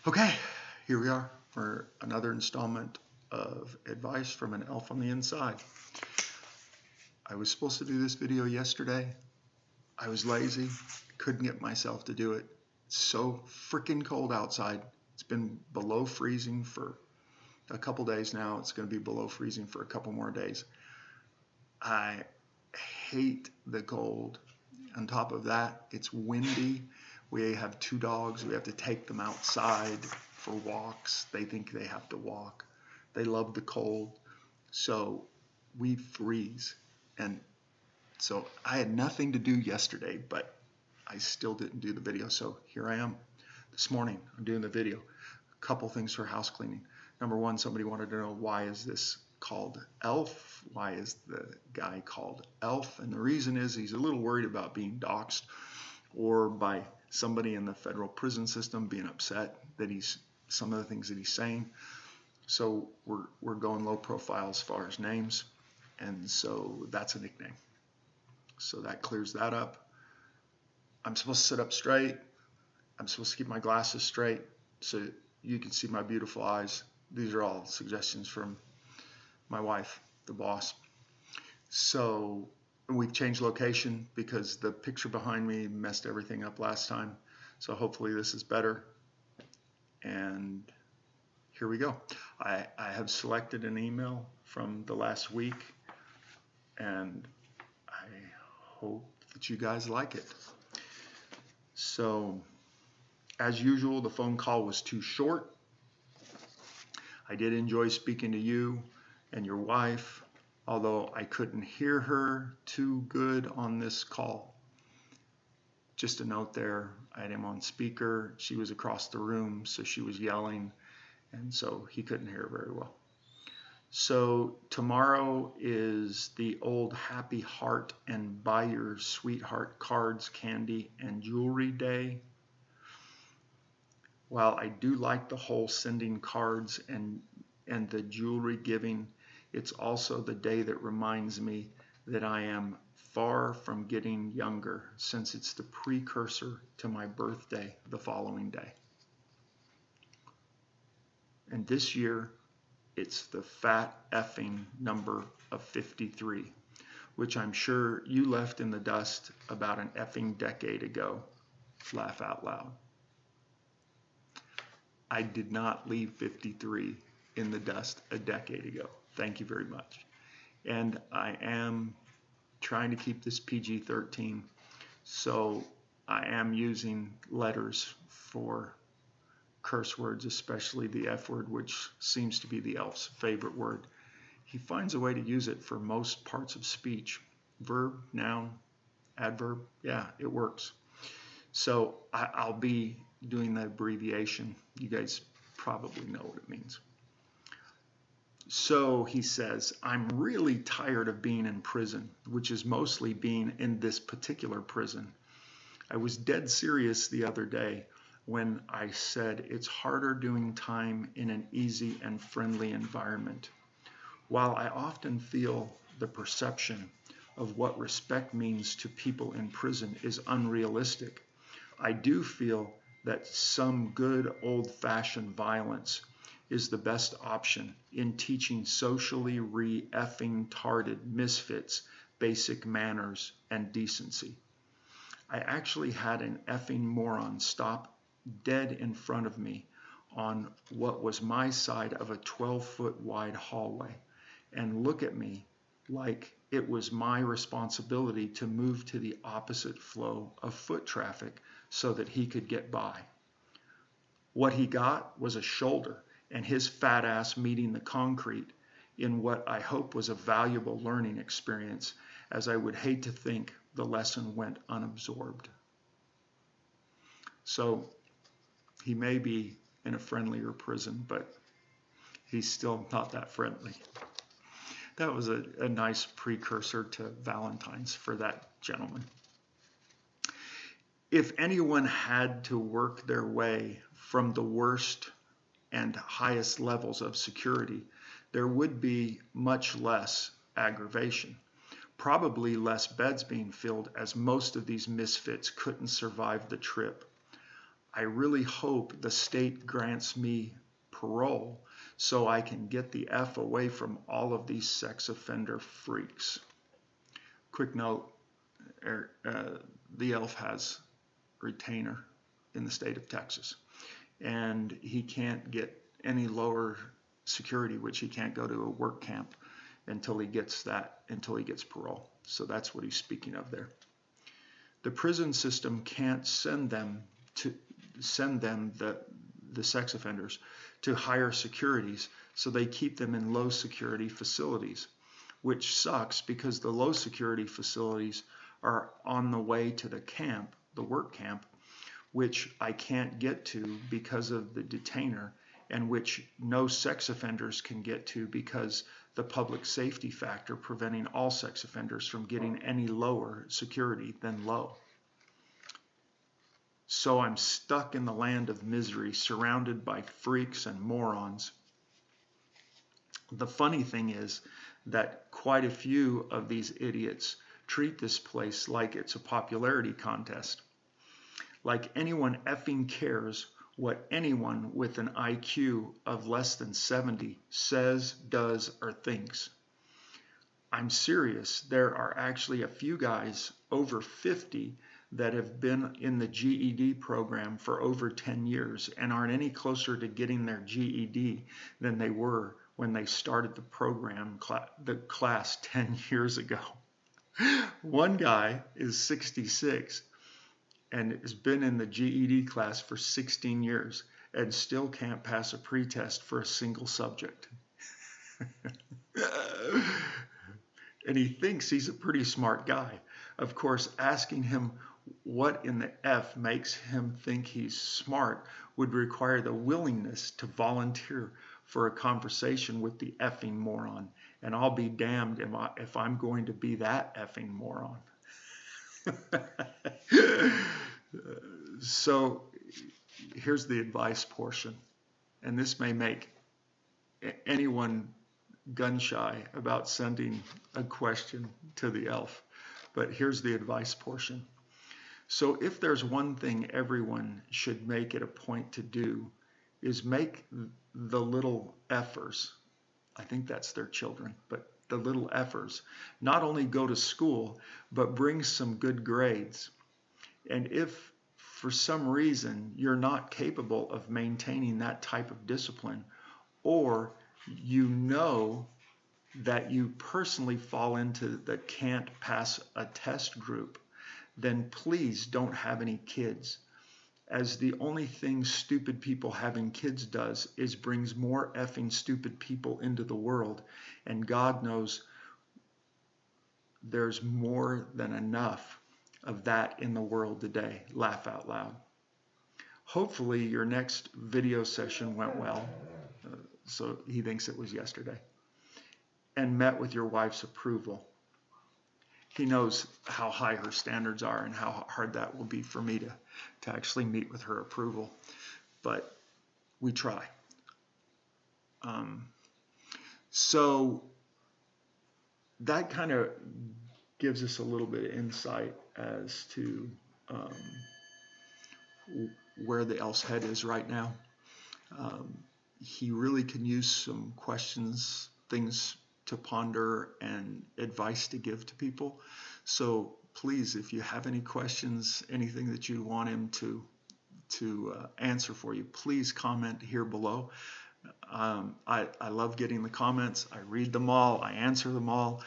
Okay, here we are for another installment of advice from an elf on the inside. I was supposed to do this video yesterday. I was lazy, couldn't get myself to do it. It's so freaking cold outside. It's been below freezing for a couple days now. It's going to be below freezing for a couple more days. I hate the cold. On top of that, it's windy. We have 2 dogs. We have to take them outside for walks. They think they have to walk. They love the cold. So we freeze. And so I had nothing to do yesterday, but I still didn't do the video. So here I am this morning. I'm doing the video. A couple things for house cleaning. Number one, somebody wanted to know, why is this called Elf? Why is the guy called Elf? And the reason is he's a little worried about being doxxed or by somebody in the federal prison system being upset that he's some of the things that he's saying. So we're going low profile as far as names, and so that's a nickname. So that clears that up. I'm supposed to sit up straight. I'm supposed to keep my glasses straight so you can see my beautiful eyes. These are all suggestions from my wife, the boss. So we've changed location because the picture behind me messed everything up last time. So hopefully this is better. And here we go. I have selected an email from the last week, and I hope that you guys like it. So as usual, the phone call was too short. I did enjoy speaking to you and your wife, although I couldn't hear her too good on this call. Just a note there, I had him on speaker. She was across the room, so she was yelling, and so he couldn't hear very well. So tomorrow is the old happy heart and buy your sweetheart cards, candy, and jewelry day. While I do like the whole sending cards and the jewelry giving, it's also the day that reminds me that I am far from getting younger, since it's the precursor to my birthday the following day. And this year, it's the fat effing number of 53, which I'm sure you left in the dust about an effing decade ago. Laugh out loud. I did not leave 53 in the dust a decade ago. Thank you very much. And I am trying to keep this PG-13, so I am using letters for curse words, especially the F word, which seems to be the elf's favorite word. He finds a way to use it for most parts of speech. Verb, noun, adverb, yeah, it works. So I'll be doing the abbreviation. You guys probably know what it means. So he says, I'm really tired of being in prison, which is mostly being in this particular prison. I was dead serious the other day when I said it's harder doing time in an easy and friendly environment. While I often feel the perception of what respect means to people in prison is unrealistic, I do feel that some good old-fashioned violence is the best option in teaching socially re-effing tarded misfits basic manners and decency. I actually had an effing moron stop dead in front of me on what was my side of a 12-foot wide hallway and look at me like it was my responsibility to move to the opposite flow of foot traffic so that he could get by. What he got was a shoulder and his fat ass meeting the concrete in what I hope was a valuable learning experience, as I would hate to think the lesson went unabsorbed. So he may be in a friendlier prison, but he's still not that friendly. That was a nice precursor to Valentine's for that gentleman. If anyone had to work their way from the worst and highest levels of security, there would be much less aggravation. Probably less beds being filled, as most of these misfits couldn't survive the trip. I really hope the state grants me parole so I can get the F away from all of these sex offender freaks. Quick note, the ELF has a retainer in the state of Texas, and he can't get any lower security, which he can't go to a work camp until he gets parole. So that's what he's speaking of there. The prison system can't send them the sex offenders to higher securities, so they keep them in low security facilities, which sucks because the low security facilities are on the way to the camp, the work camp, which I can't get to because of the detainer, and which no sex offenders can get to because the public safety factor preventing all sex offenders from getting any lower security than low. So I'm stuck in the land of misery, surrounded by freaks and morons. The funny thing is that quite a few of these idiots treat this place like it's a popularity contest. Like anyone effing cares what anyone with an IQ of less than 70 says, does, or thinks. I'm serious. There are actually a few guys over 50 that have been in the GED program for over 10 years and aren't any closer to getting their GED than they were when they started the program, the class 10 years ago. One guy is 66 and has been in the GED class for 16 years and still can't pass a pretest for a single subject. And he thinks he's a pretty smart guy. Of course, asking him what in the F makes him think he's smart would require the willingness to volunteer for a conversation with the effing moron. And I'll be damned if I'm going to be that effing moron. So here's the advice portion. And this may make anyone gun shy about sending a question to the ELF. But here's the advice portion. So if there's one thing everyone should make it a point to do, is make the little effers, I think that's their children, but the little effers, not only go to school, but bring some good grades. And if for some reason you're not capable of maintaining that type of discipline, or you know that you personally fall into the can't pass a test group, then please don't have any kids, as the only thing stupid people having kids does is brings more effing stupid people into the world, and God knows there's more than enough of that in the world today. Laugh out loud. Hopefully your next video session went well, so he thinks it was yesterday, and met with your wife's approval. He knows how high her standards are and how hard that will be for me to actually meet with her approval. But we try. So that kind of gives us a little bit of insight as to where the ELF's head is right now. He really can use some questions, things to ponder, and advice to give to people. So please, if you have any questions, anything that you want him to answer for you, please comment here below. I love getting the comments. I read them all. I answer them all.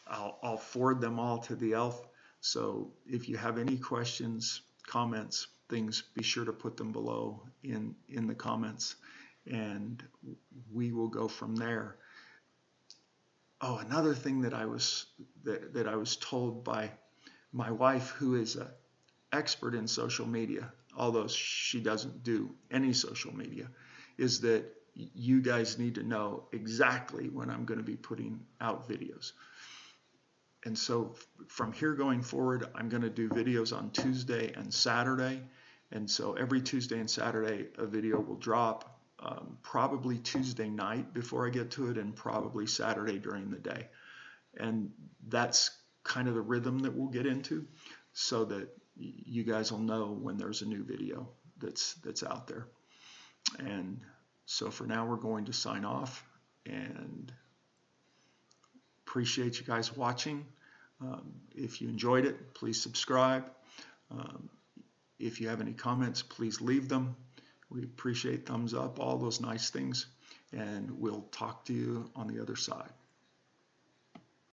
I'll forward them all to the ELF. So if you have any questions, comments, things, be sure to put them below in the comments, and we will go from there. Oh, another thing that I was told by my wife, who is an expert in social media, although she doesn't do any social media, is that you guys need to know exactly when I'm going to be putting out videos. And so from here going forward, I'm going to do videos on Tuesday and Saturday. And so every Tuesday and Saturday, a video will drop. Probably Tuesday night before I get to it, and probably Saturday during the day. And that's kind of the rhythm that we'll get into, so that you guys will know when there's a new video that's out there. And so for now, we're going to sign off, and appreciate you guys watching. If you enjoyed it, please subscribe. If you have any comments, please leave them. We appreciate thumbs up, all those nice things, and we'll talk to you on the other side.